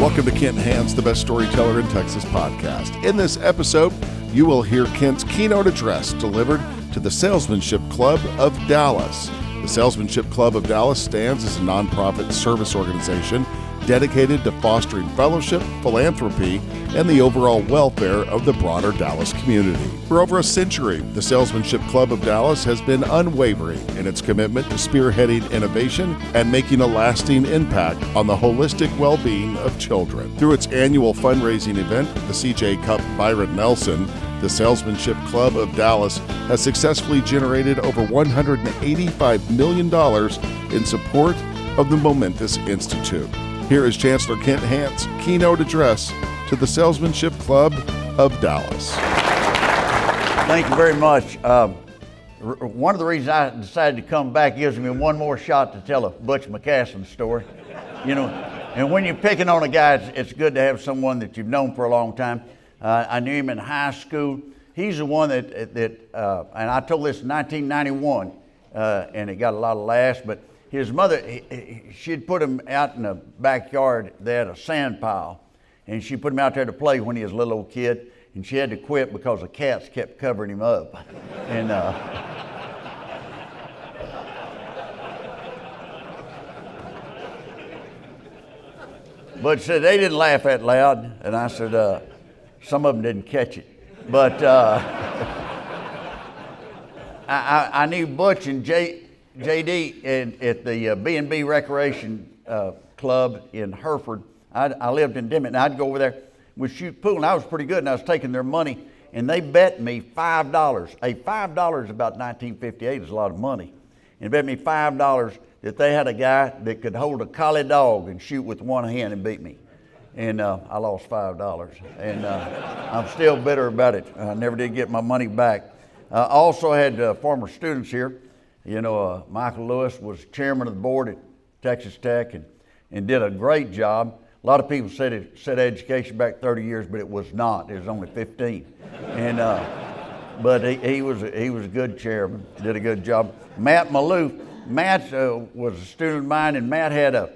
Welcome to Kent Hand's The Best Storyteller in Texas podcast. In this episode, you will hear Kent's keynote address delivered to the Salesmanship Club of Dallas. The Salesmanship Club of Dallas stands as a nonprofit service organization dedicated to fostering fellowship, philanthropy, and the overall welfare of the broader Dallas community. For over a century, the Salesmanship Club of Dallas has been unwavering in its commitment to spearheading innovation and making a lasting impact on the holistic well-being of children. Through its annual fundraising event, the CJ CUP Byron Nelson, the Salesmanship Club of Dallas has successfully generated over $185 million in support of the Momentous Institute. Here is Chancellor Kent Hand's keynote address to the Salesmanship Club of Dallas. Thank you very much. One of the reasons I decided to come back gives me one more shot to tell a Butch McCaslin story. You know, and when you're picking on a guy, it's good to have someone that you've known for a long time. I knew him in high school. He's the one that and I told this in 1991, and it got a lot of laughs, but his mother, she'd put him out in the backyard. They had a sand pile, and she put him out there to play when he was a little old kid, and she had to quit because the cats kept covering him up. And but said they didn't laugh that loud, and I said some of them didn't catch it. But I knew Butch and JD at the B&B Recreation Club in Hereford. I lived in Dimmitt, and I'd go over there, we'd shoot pool, and I was pretty good, and I was taking their money, and they bet me $5. $5 about 1958 is a lot of money. And they bet me $5 that they had a guy that could hold a collie dog and shoot with one hand and beat me. And I lost $5, and I'm still bitter about it. I never did get my money back. I also had former students here. You know, Michael Lewis was chairman of the board at Texas Tech and did a great job. A lot of people said it set education back 30 years, but it was not. It was only 15. And but he was a good chairman. Did a good job. Matt Maloof. Matt was a student of mine, and Matt had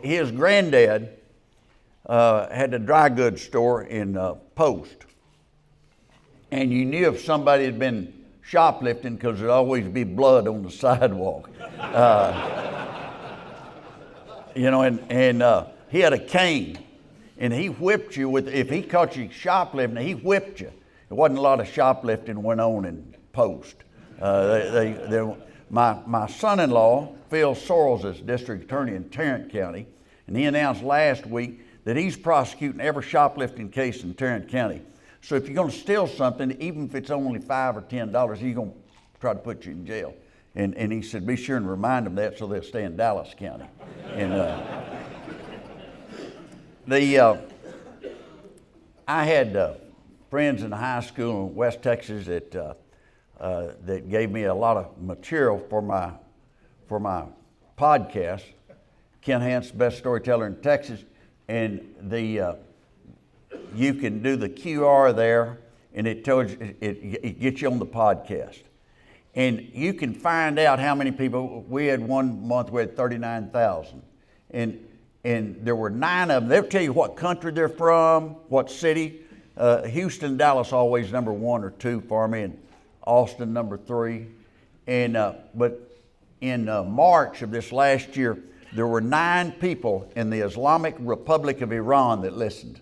his granddad had a dry goods store in Post, and you knew if somebody had been shoplifting because there'd always be blood on the sidewalk. You know, and he had a cane, and he whipped you if he caught you shoplifting, he whipped you. There wasn't a lot of shoplifting went on in Post. My son-in-law, Phil Sorrells, is district attorney in Tarrant County, and he announced last week that he's prosecuting every shoplifting case in Tarrant County. So if you're going to steal something, even if it's only $5 or $10, he's going to try to put you in jail. And he said, be sure and remind them that so they'll stay in Dallas County. And I had friends in high school in West Texas that gave me a lot of material for my podcast, Kent Hand's Best Storyteller in Texas, and you can do the QR there, and it tells you, it gets you on the podcast. And you can find out how many people. We had one month we had 39,000, and there were 9 of them. They'll tell you what country they're from, what city. Houston, Dallas always number 1 or 2 for me, and Austin number 3. And but in March of this last year, there were 9 people in the Islamic Republic of Iran that listened.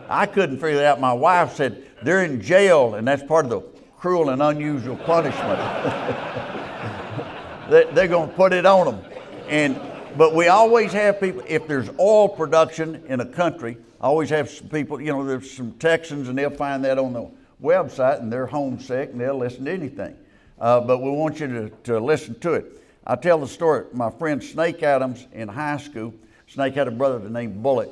I couldn't figure that out. My wife said they're in jail, and that's part of the cruel and unusual punishment. They're going to put it on them. But we always have people, if there's oil production in a country, I always have some people, you know, there's some Texans, and they'll find that on the website, and they're homesick, and they'll listen to anything. But we want you to listen to it. I tell the story. My friend Snake Adams in high school, Snake had a brother named Bullet,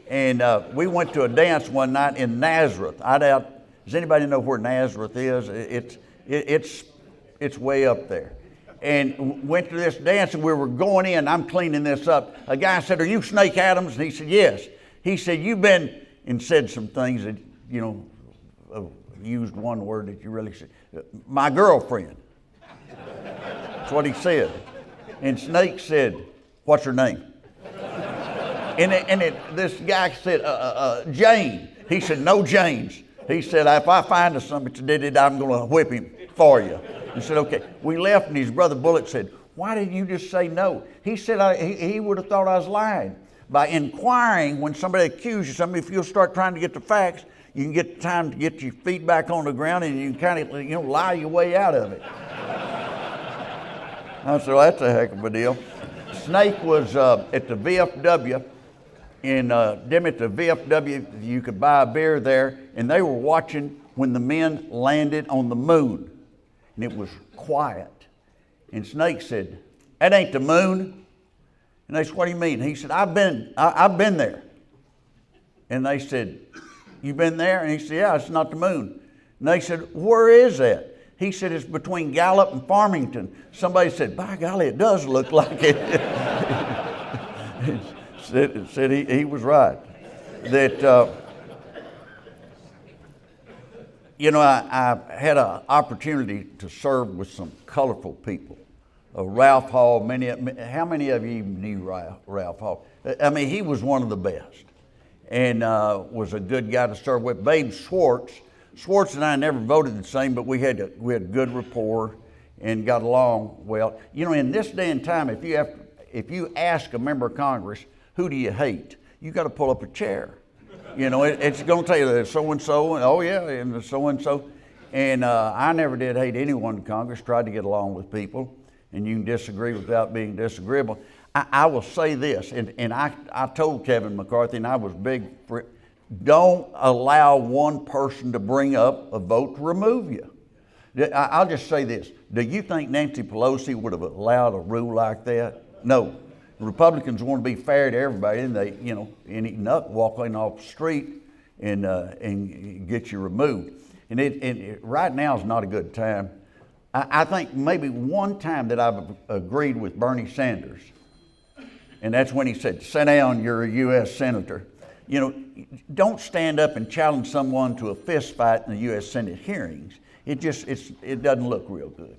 and we went to a dance one night in Nazareth. I doubt, does anybody know where Nazareth is? It's way up there. And went to this dance, and we were going in. I'm cleaning this up. A guy said, "Are you Snake Adams?" And he said, "Yes." He said, "You've been," and said some things that, you know, used one word that you really said. "My girlfriend." That's what he said. And Snake said, "What's her name?" This guy said, Jane. He said, no James. He said, if I find somebody that did it, I'm going to whip him for you. He said, okay. We left, and his brother Bullock said, why did you just say no? He said, he would have thought I was lying. By inquiring, when somebody accuses you of something, if you'll start trying to get the facts, you can get time to get your feet back on the ground, and you can kind of lie your way out of it. I said, well, that's a heck of a deal. Snake was at the VFW. In them at the VFW, you could buy a beer there, and they were watching when the men landed on the moon, and it was quiet. And Snake said, that ain't the moon. And they said, what do you mean? He said, I've been there. And they said, you been there? And he said, yeah, it's not the moon. And they said, where is that? He said, it's between Gallup and Farmington. Somebody said, by golly, it does look like it. said he was right. That, I had an opportunity to serve with some colorful people. Ralph Hall, how many of you knew Ralph Hall? I mean, he was one of the best and was a good guy to serve with. Babe Schwartz and I never voted the same, but we had good rapport and got along well. In this day and time, if you ask a member of Congress, who do you hate? You got to pull up a chair. It's going to tell you there's so-and-so, and oh yeah, and so-and-so. And I never did hate anyone in Congress, tried to get along with people, and you can disagree without being disagreeable. I will say this, and I told Kevin McCarthy, and I was big for it, don't allow one person to bring up a vote to remove you. I'll just say this. Do you think Nancy Pelosi would have allowed a rule like that? No. Republicans want to be fair to everybody, and they, any nut walking off the street and get you removed. And right now is not a good time. I think maybe one time that I've agreed with Bernie Sanders, and that's when he said, sit down, you're a U.S. Senator. Don't stand up and challenge someone to a fist fight in the U.S. Senate hearings. It doesn't look real good.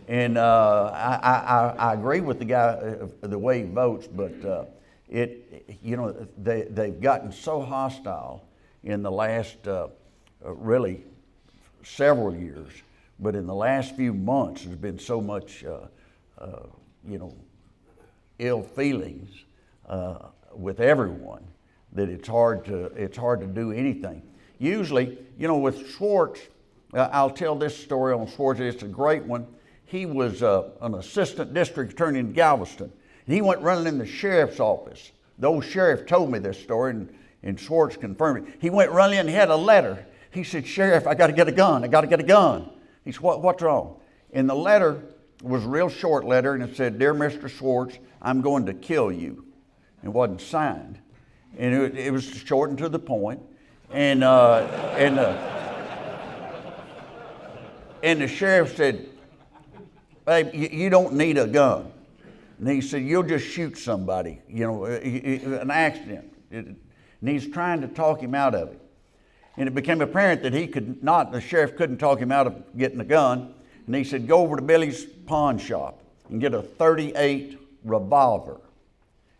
And I agree with the guy the way he votes, but they've gotten so hostile in the last really several years, but in the last few months there's been so much ill feelings with everyone that it's hard to do anything. Usually, with Schwartz, I'll tell this story on Schwartz. It's a great one. He was an assistant district attorney in Galveston. And he went running in the sheriff's office. The old sheriff told me this story, and Schwartz confirmed it. He went running in and had a letter. He said, Sheriff, I got to get a gun. I got to get a gun. He said, what's wrong? And the letter was a real short letter, and it said, Dear Mr. Schwartz, I'm going to kill you. It wasn't signed. And it was short and to the point. And the sheriff said, hey, you don't need a gun. And he said, you'll just shoot somebody, an accident. And he's trying to talk him out of it. And it became apparent that the sheriff couldn't talk him out of getting a gun. And he said, go over to Billy's pawn shop and get a .38 revolver.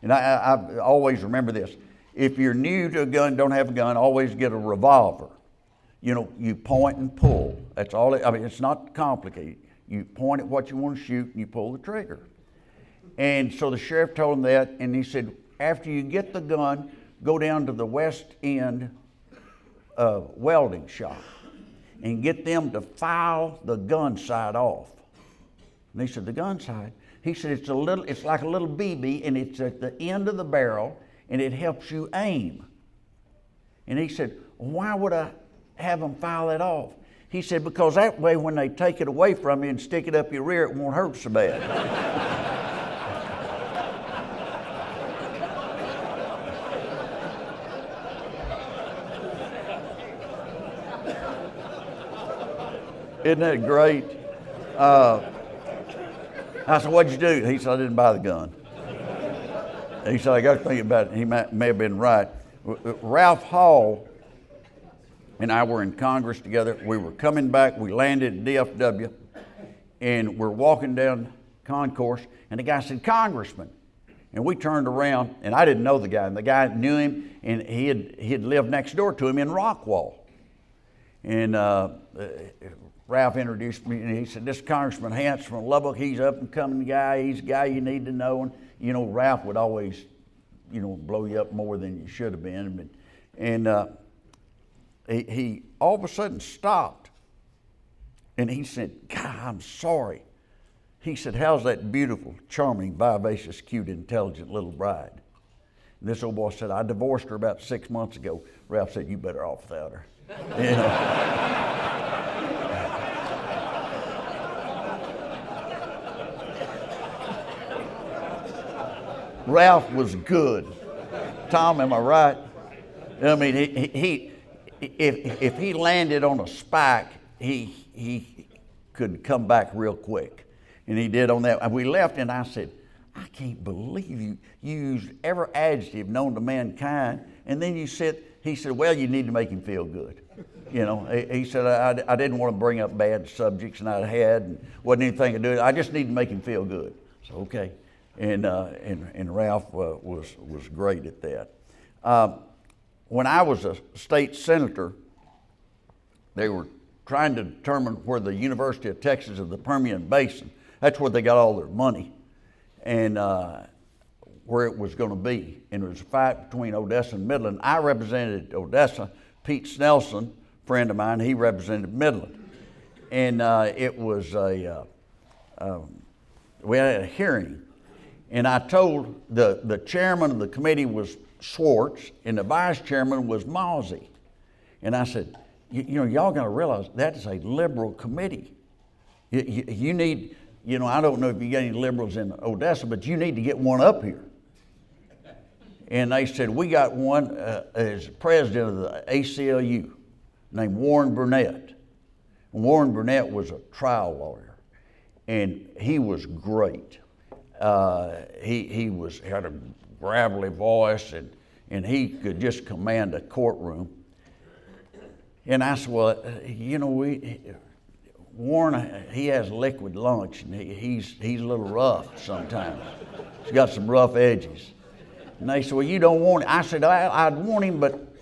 And I always remember this. If you're new to a gun, don't have a gun, always get a revolver. You point and pull. That's all. It's not complicated. You point at what you want to shoot and you pull the trigger. And so the sheriff told him that, and he said, after you get the gun, go down to the West End welding shop and get them to file the gun sight off. And he said, the gun sight? He said, it's like a little BB, and it's at the end of the barrel, and it helps you aim. And he said, why would I have them file it off? He said, because that way when they take it away from you and stick it up your rear, it won't hurt so bad. Isn't that great? I said, what'd you do? He said, I didn't buy the gun. He said, I got to think about it. He may have been right. Ralph Hall and I were in Congress together. We were coming back. We landed at DFW, and we're walking down concourse, and the guy said, Congressman. And we turned around, and I didn't know the guy, and the guy knew him, and he had lived next door to him in Rockwall. And Ralph introduced me, and he said, "This is Congressman Hance from Lubbock. He's up and coming guy. He's a guy you need to know." And Ralph would always, blow you up more than you should have been. And he all of a sudden stopped, and he said, "God, I'm sorry." He said, "How's that beautiful, charming, vivacious, cute, intelligent little bride?" And this old boy said, "I divorced her about 6 months ago." Ralph said, "You better off without her." Ralph was good. Tom, am I right? I mean, if he landed on a spike, he could come back real quick. And he did on that. And we left, and I said, "I can't believe you used every adjective known to mankind." And then he said, "Well, you need to make him feel good." He said, I didn't want to bring up bad subjects, and I had, and wasn't anything to do. I just need to make him feel good. So, okay. And Ralph was great at that. When I was a state senator, they were trying to determine where the University of Texas of the Permian Basin, that's where they got all their money, and where it was going to be. And it was a fight between Odessa and Midland. I represented Odessa. Pete Snelson, a friend of mine, he represented Midland. And it was we had a hearing. And I told the chairman of the committee was Schwartz, and the vice chairman was Mosey. And I said, y'all got to realize that is a liberal committee. You need, I don't know if you got any liberals in Odessa, but you need to get one up here. And they said, we got one as president of the ACLU named Warren Burnett. And Warren Burnett was a trial lawyer, and he was great. He had a gravelly voice, and he could just command a courtroom. And I said, well, Warren, he has liquid lunch, and he's a little rough sometimes. He's got some rough edges. And they said, well, you don't want him. I said, I'd want him, but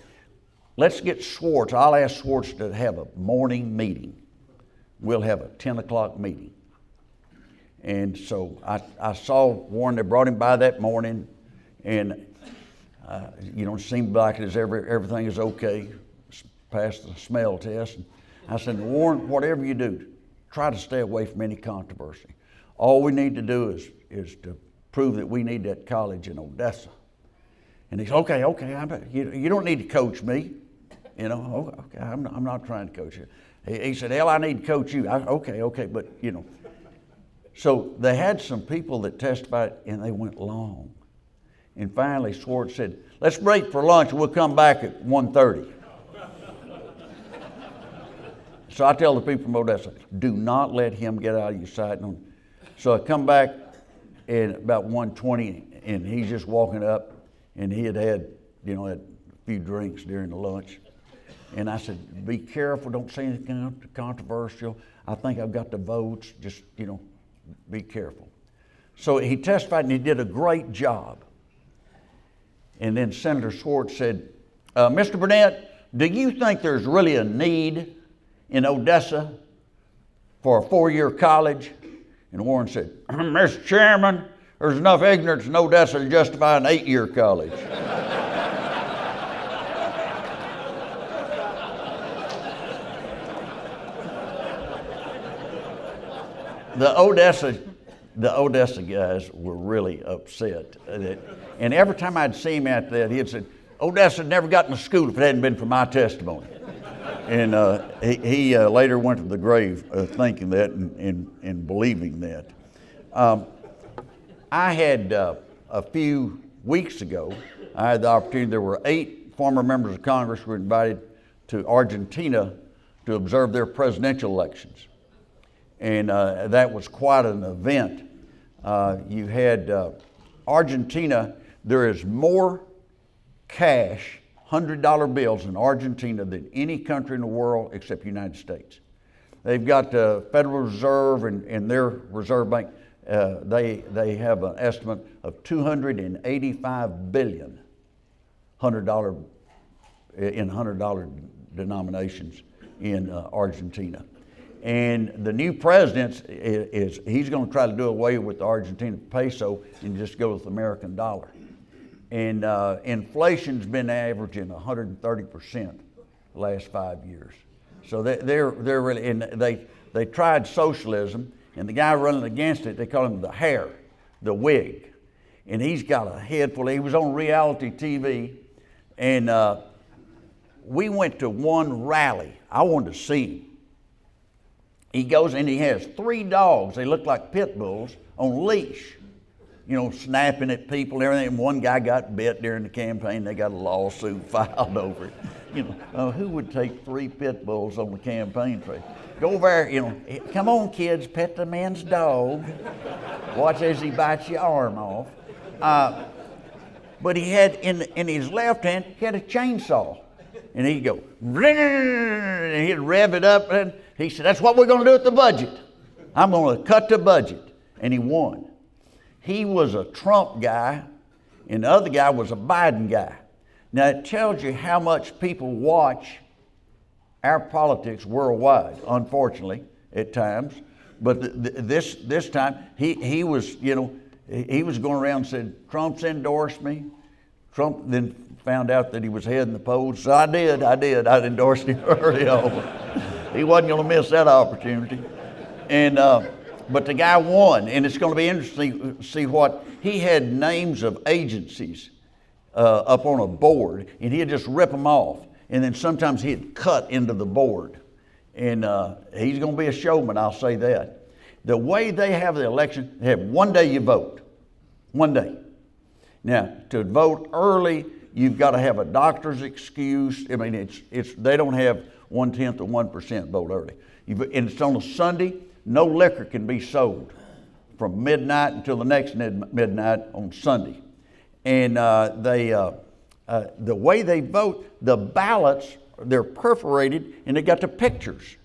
let's get Schwartz. I'll ask Schwartz to have a morning meeting. We'll have a 10 o'clock meeting. And so I saw Warren. They brought him by that morning, and it seemed like everything is okay. Passed the smell test. And I said, Warren, whatever you do, try to stay away from any controversy. All we need to do is to prove that we need that college in Odessa. And he said, okay, you don't need to coach me. Okay, I'm not trying to coach you. He said, hell, I need to coach you. Okay, but So they had some people that testified, and they went long. And finally, Schwartz said, let's break for lunch. We'll come back at 1:30. So I tell the people from Odessa, do not let him get out of your sight. So I come back at about 1:20, and he's just walking up, and he had a few drinks during the lunch. And I said, be careful, don't say anything controversial. I think I've got the votes, just, be careful. So he testified, and he did a great job. And then Senator Schwartz said, Mr. Burnett, do you think there's really a need in Odessa for a 4-year college? And Warren said, Mr. Chairman, there's enough ignorance in Odessa to justify an 8-year college. The Odessa guys were really upset. And every time I'd see him after that, he'd say, Odessa had never gotten to school if it hadn't been for my testimony. And he later went to the grave thinking that and believing that. I had a few weeks ago, I had the opportunity, there were 8 former members of Congress who were invited to Argentina to observe their presidential elections. And that was quite an event. You had Argentina, there is more cash, $100 bills in Argentina than any country in the world except the United States. They've got the Federal Reserve and their reserve bank. they have an estimate of $285 billion $100 in $100 denominations in Argentina. And the new president he's going to try to do away with the Argentine peso and just go with the American dollar. And inflation's been averaging 130% the last 5 years. So they're really, and they tried socialism, and the guy running against it, they call him the hair, the wig. And he's got a head full. He was on reality TV, and we went to one rally. I wanted to see him. He goes and he has 3 dogs. They look like pit bulls on leash, you know, snapping at people and everything. And one guy got bit during the campaign. They got a lawsuit filed over it. You know, who would take 3 pit bulls on the campaign trail? Go over there, you know, come on kids, pet the man's dog. Watch as he bites your arm off. But he had in his left hand, he had a chainsaw. And he'd go, and he'd rev it up, and he said, that's what we're going to do with the budget. I'm going to cut the budget. And he won. He was a Trump guy, and the other guy was a Biden guy. Now, it tells you how much people watch our politics worldwide, unfortunately, at times. But this time, he was, you know, he was going around and said, Trump's endorsed me. Trump then found out that he was heading the polls. So I did. I'd endorsed him early on. He wasn't going to miss that opportunity. And but the guy won, and it's going to be interesting to see what he had names of agencies up on a board, and he'd just rip them off, and then sometimes he'd cut into the board. And he's going to be a showman, I'll say that. The way they have the election, they have one day you vote, one day. Now, to vote early, you've got to have a doctor's excuse. I mean, they don't have 1/10 of 1% vote early. And it's on a Sunday. No liquor can be sold from midnight until the next midnight on Sunday. And the way they vote, the ballots, they're perforated, and they got the pictures.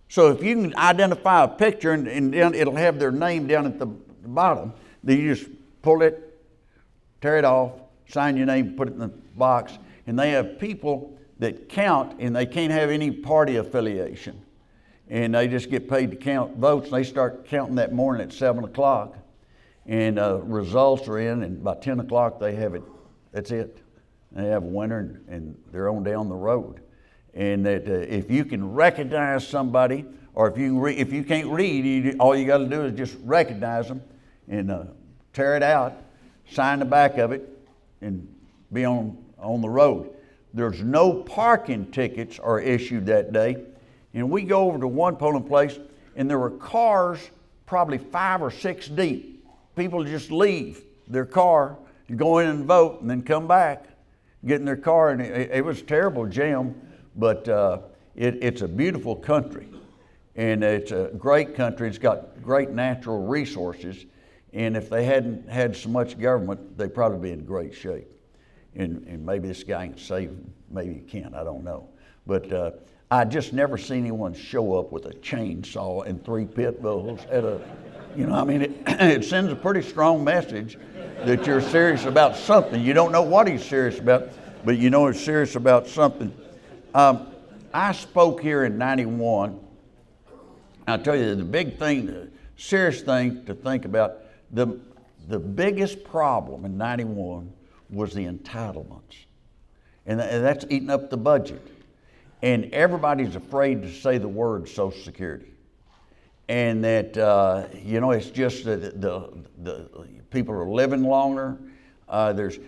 So if you can identify a picture, and it'll have their name down at the bottom, then you just pull it, tear it off, sign your name, put it in the box, and they have people that count, and they can't have any party affiliation. And they just get paid to count votes, and they start counting that morning at 7 o'clock. And results are in, and by 10 o'clock they have it, that's it. They have a winner, and they're on down the road. And that if you can recognize somebody, or if you can't read, all you got to do is just recognize them and tear it out, sign the back of it, and be on the road. There's no parking tickets are issued that day. And we go over to one polling place, and there were cars probably 5 or 6 deep. People just leave their car, go in and vote, and then come back, get in their car. And it was a terrible jam, but it's a beautiful country. And it's a great country. It's got great natural resources. And if they hadn't had so much government, they'd probably be in great shape. And maybe this guy can save them. Maybe he can't. I don't know. But I just never seen anyone show up with a chainsaw and 3 pit bulls at a, you know, I mean, it sends a pretty strong message that you're serious about something. You don't know what he's serious about, but you know he's serious about something. I spoke here in 91. I'll tell you the big thing, the serious thing to think about, the biggest problem in 91 was the entitlements. And that's eating up the budget. And everybody's afraid to say the word Social Security. And that, you know, it's just the people are living longer.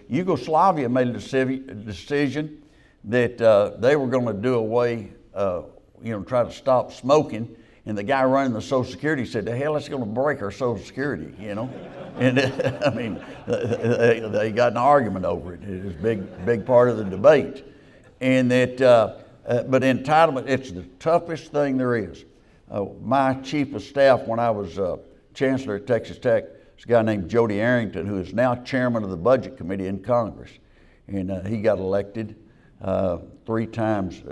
Yugoslavia made a decision that they were going to do away, try to stop smoking. And the guy running the Social Security said, the hell, it's going to break our Social Security, you know. And I mean, they got an argument over it. It was a big part of the debate. And that, but entitlement, it's the toughest thing there is. My chief of staff when I was chancellor at Texas Tech is a guy named Jody Arrington, who is now chairman of the Budget Committee in Congress. And he got elected 3 times,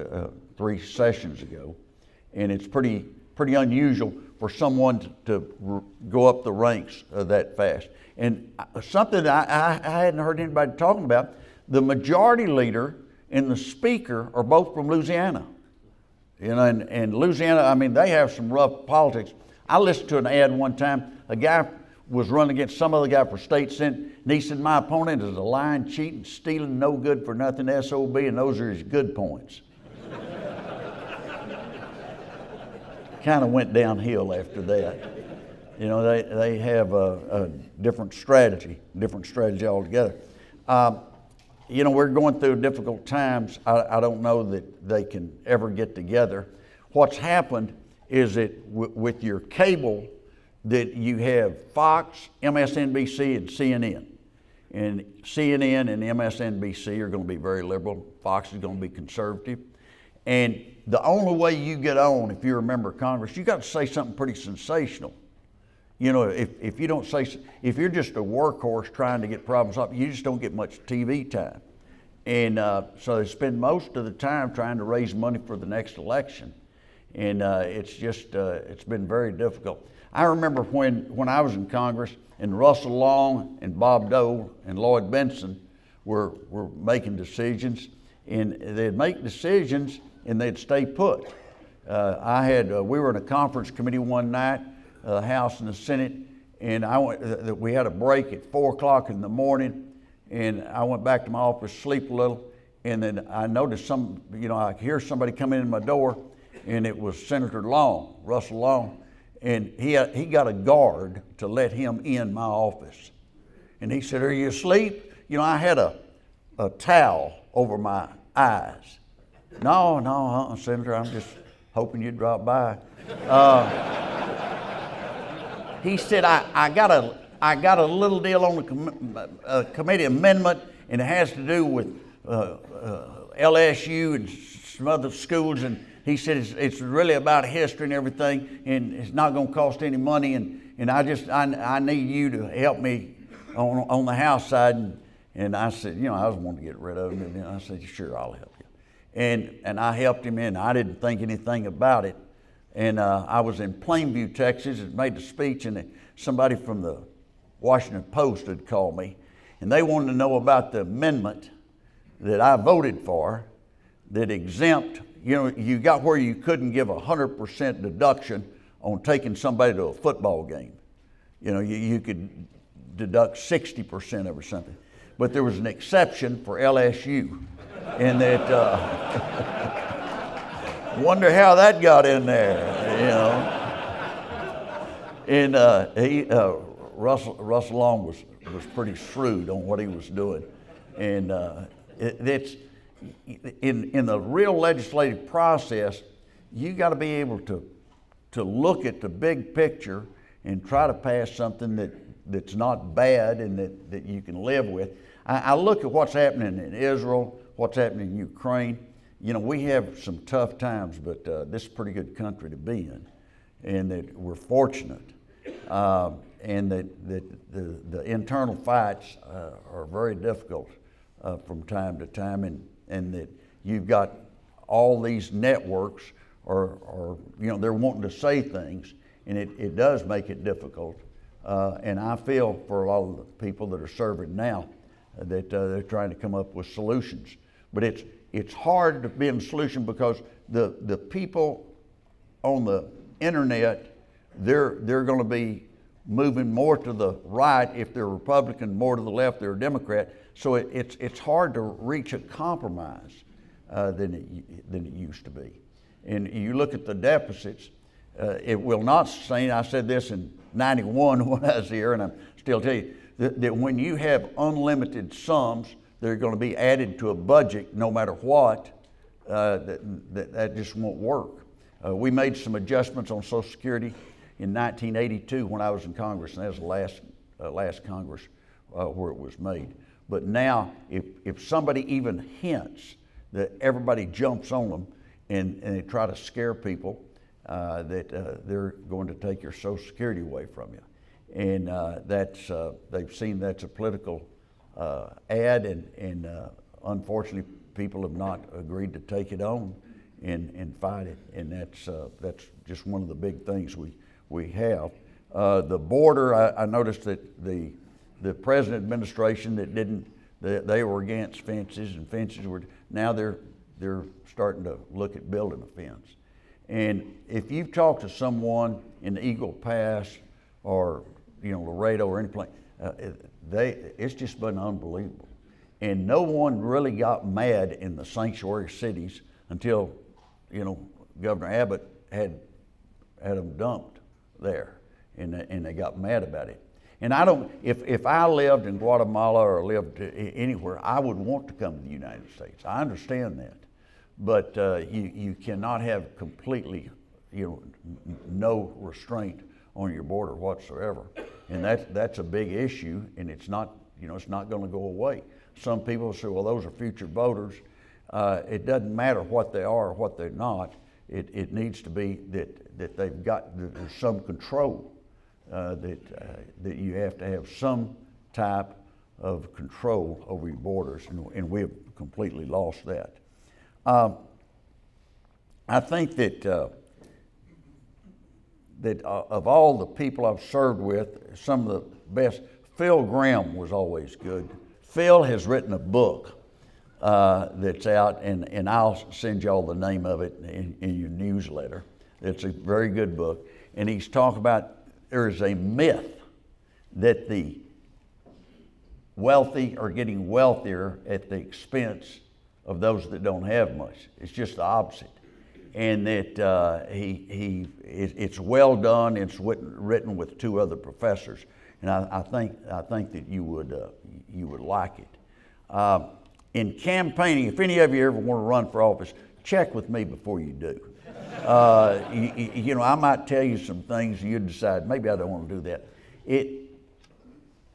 3 sessions ago. And it's pretty unusual for someone to go up the ranks that fast. And something that I hadn't heard anybody talking about, the majority leader and the speaker are both from Louisiana. And Louisiana, I mean, they have some rough politics. I listened to an ad one time. A guy was running against some other guy for state senate, and he said, my opponent is a lying, cheating, stealing, no good for nothing SOB, and those are his good points. Kind of went downhill after that. They have a different strategy altogether. We're going through difficult times. I don't know that they can ever get together. What's happened is that with your cable, that you have Fox, MSNBC, and CNN. And CNN and MSNBC are going to be very liberal. Fox is going to be conservative. And the only way you get on, if you're a member of Congress, you got to say something pretty sensational. If you don't say, if you're just a workhorse trying to get problems up, you just don't get much TV time. And so they spend most of the time trying to raise money for the next election. And it's been very difficult. I remember when I was in Congress and Russell Long and Bob Dole and Lloyd Benson were making decisions, and they'd make decisions and they'd stay put. We were in a conference committee one night, the House and the Senate, and we had a break at 4 o'clock in the morning, and I went back to my office, sleep a little, and then I noticed I hear somebody come in my door, and it was Senator Long, Russell Long, and he got a guard to let him in my office. And he said, are you asleep? I had a towel over my eyes. No, Senator, I'm just hoping you'd drop by. He said, I got a little deal on the committee amendment, and it has to do with LSU and some other schools, and he said it's really about history and everything, and it's not going to cost any money, and I need you to help me on the House side. And I said, I was wanting to get rid of him, and I said, sure, I'll help you. And I helped him in. I didn't think anything about it. And I was in Plainview, Texas, and made the speech, and somebody from the Washington Post had called me, and they wanted to know about the amendment that I voted for that exempt, you got where you couldn't give 100% deduction on taking somebody to a football game. You could deduct 60% of or something. But there was an exception for LSU, and that wonder how that got in there, And Russell Long was pretty shrewd on what he was doing, and it's in the real legislative process. You got to be able to look at the big picture and try to pass something that's not bad and that you can live with. I look at what's happening in Israel, what's happening in Ukraine. We have some tough times, but this is a pretty good country to be in, and that we're fortunate, and that the internal fights are very difficult from time to time, and that you've got all these networks are they're wanting to say things, and it does make it difficult. And I feel for a lot of the people that are serving now that they're trying to come up with solutions. But it's hard to be in a solution because the people on the internet, they're going to be moving more to the right if they're Republican, more to the left they're Democrat. So it's hard to reach a compromise than it used to be. And you look at the deficits, it will not sustain. I said this in 91 when I was here, and I'm still telling you, that when you have unlimited sums that are going to be added to a budget no matter what, that just won't work. We made some adjustments on Social Security in 1982 when I was in Congress, and that was the last Congress where it was made. But now, if somebody even hints that everybody jumps on them and they try to scare people that they're going to take your Social Security away from you. And they've seen that's a political ad, and unfortunately people have not agreed to take it on and fight it. And that's just one of the big things we have. The border, I noticed that the present administration that didn't, they were against fences, and fences were, now they're starting to look at building a fence. And if you've talked to someone in Eagle Pass or Laredo or any place, it's just been unbelievable. And no one really got mad in the sanctuary cities until Governor Abbott had them dumped there, and they got mad about it. And I don't, if I lived in Guatemala or lived anywhere, I would want to come to the United States. I understand that. But you cannot have completely, no restraint on your border whatsoever. And that's a big issue, and it's not, it's not going to go away. Some people say, well, those are future voters. It doesn't matter what they are or what they're not. It needs to be that they've got, there's some control, that you have to have some type of control over your borders, and we've completely lost that. I think that of all the people I've served with, some of the best, Phil Graham was always good. Phil has written a book that's out, and I'll send y'all the name of it in your newsletter. It's a very good book, and he's talking about there is a myth that the wealthy are getting wealthier at the expense of those that don't have much. It's just the opposite. And that it's well done. It's written with two other professors, and I think that you would like it. In campaigning, if any of you ever want to run for office, check with me before you do. I might tell you some things and you decide maybe I don't want to do that.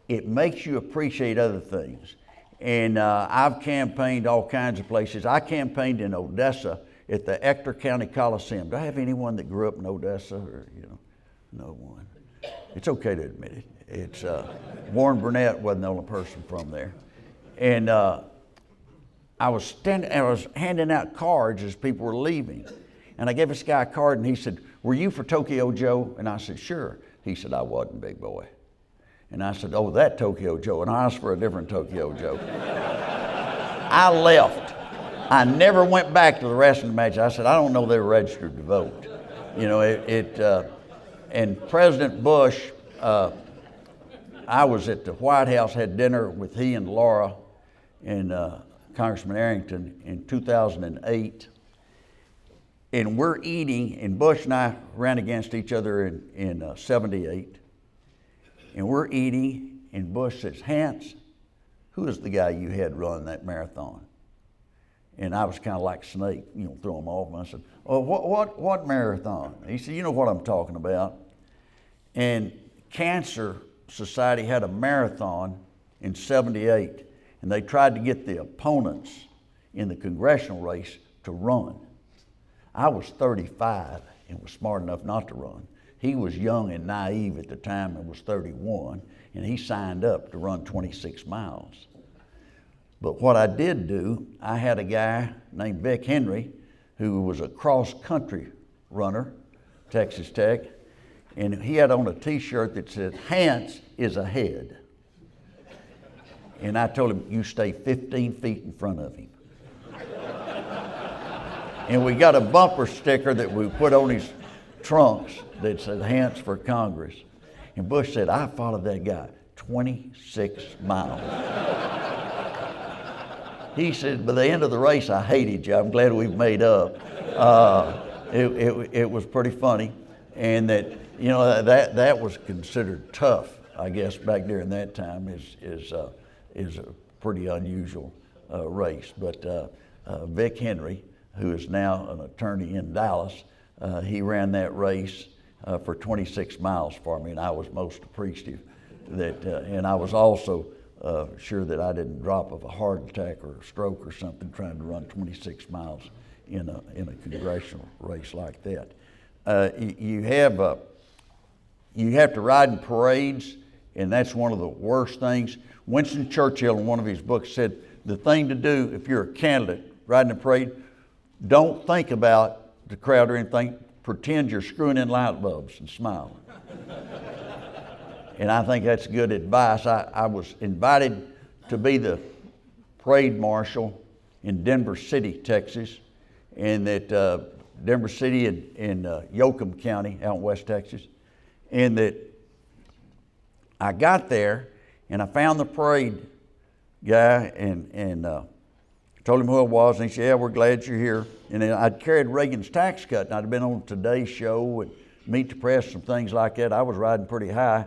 It makes you appreciate other things. And I've campaigned all kinds of places. I campaigned in Odessa at the Ector County Coliseum. Do I have anyone that grew up in Odessa? Or no one. It's okay to admit it. It's Warren Burnett wasn't the only person from there. And I was handing out cards as people were leaving. And I gave this guy a card, and he said, "Were you for Tokyo Joe?" And I said, "Sure." He said, "I wasn't, big boy." And I said, "Oh, that Tokyo Joe." And I asked for a different Tokyo Joe. I left. I never went back to the rest of the match. I said, "I don't know they were registered to vote." And President Bush, I was at the White House, had dinner with he and Laura and Congressman Arrington in 2008. And we're eating, and Bush and I ran against each other in 78. And we're eating, and Bush says, "Hans, who is the guy you had run that marathon?" And I was kind of like a snake, throw him off. And I said, "Oh, what marathon?" He said, "You know what I'm talking about." And Cancer Society had a marathon in 78, and they tried to get the opponents in the congressional race to run. I was 35 and was smart enough not to run. He was young and naive at the time and was 31, and he signed up to run 26 miles. But what I did do, I had a guy named Vic Henry who was a cross-country runner, Texas Tech, and he had on a t-shirt that said, "Hans is ahead." And I told him, "You stay 15 feet in front of him." And we got a bumper sticker that we put on his trunks that said "Hans for Congress." And Bush said, "I followed that guy 26 miles. He said, "By the end of the race, I hated you. I'm glad we've made up." It was pretty funny. And that was considered tough, I guess, back during that time is a pretty unusual race. But Vic Henry, who is now an attorney in Dallas, he ran that race for 26 miles for me, and I was most appreciative that, and I was also sure that I didn't drop of a heart attack or a stroke or something trying to run 26 miles in a congressional race like that. You have to ride in parades, and that's one of the worst things. Winston Churchill, in one of his books, said the thing to do if you're a candidate riding a parade, don't think about the crowd or anything. Pretend you're screwing in light bulbs and smile. And I think that's good advice. I was invited to be the parade marshal in Denver City, Texas, and that Denver City in Yoakum County out in West Texas, and that I got there and I found the parade guy and told him who I was, and he said, "Yeah, we're glad you're here." And then I'd carried Reagan's tax cut, and I'd been on Today's Show and Meet the Press, some things like that. I was riding pretty high,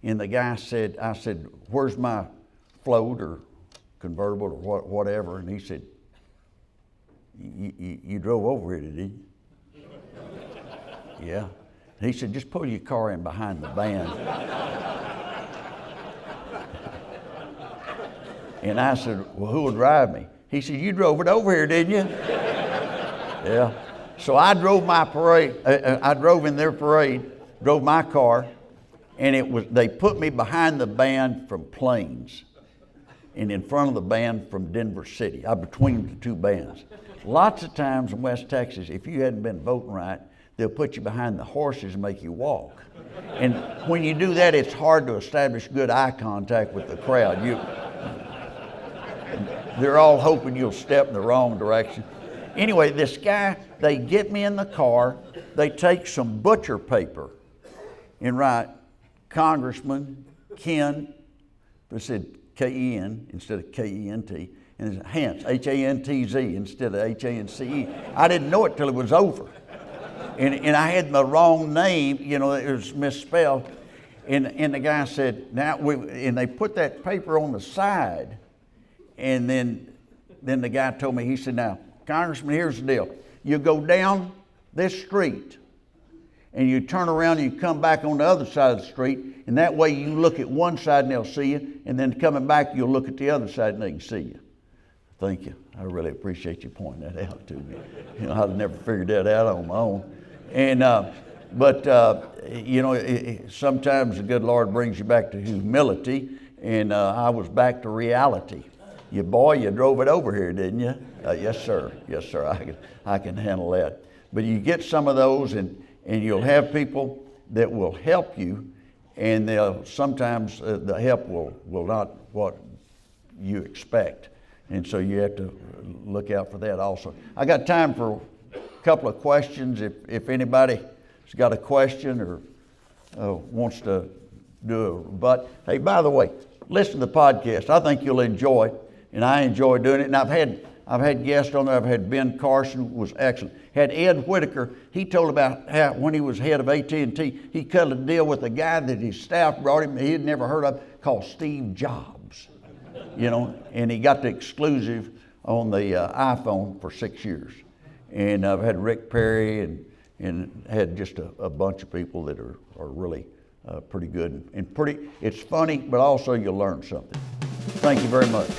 and the guy said, I said, "Where's my float or convertible or whatever?" And he said, you drove over here, did you?" "Yeah." And he said, "Just pull your car in behind the band." And I said, "Well, who will drive me?" He said, "You drove it over here, didn't you?" "Yeah." So I drove my parade. I drove in their parade, drove my car, and they put me behind the band from Plains, and in front of the band from Denver City. I'm between the two bands. Lots of times in West Texas, if you hadn't been voting right, they'll put you behind the horses and make you walk. And when you do that, it's hard to establish good eye contact with the crowd. They're all hoping you'll step in the wrong direction. Anyway, this guy, they get me in the car, they take some butcher paper and write Congressman Ken, they said K-E-N instead of K-E-N-T, and it's Hance, H-A-N-T-Z instead of H-A-N-C-E. I didn't know it till it was over. And I had the wrong name, it was misspelled. And the guy said, and they put that paper on the side. And then the guy told me, he said, "Now, Congressman, here's the deal. You go down this street and you turn around and you come back on the other side of the street, and that way you look at one side and they'll see you, and then coming back you'll look at the other side and they can see you." Thank you. I really appreciate you pointing that out to me. I'd never figured that out on my own. And sometimes the good Lord brings you back to humility, and I was back to reality. You drove it over here, didn't you?" "Yes, sir. Yes, sir. I can handle that." But you get some of those, and you'll have people that will help you, and sometimes the help will not what you expect, and so you have to look out for that also. I got time for a couple of questions. If anybody's got a question or wants to do it. But hey, by the way, listen to the podcast. I think you'll enjoy it. And I enjoy doing it. And I've had guests on there. I've had Ben Carson, was excellent. Had Ed Whitaker. He told about how when he was head of AT&T, he cut a deal with a guy that his staff brought him that he had never heard of called Steve Jobs. And he got the exclusive on the iPhone for 6 years. And I've had Rick Perry and had just a bunch of people that are really pretty good and it's funny, but also you'll learn something. Thank you very much.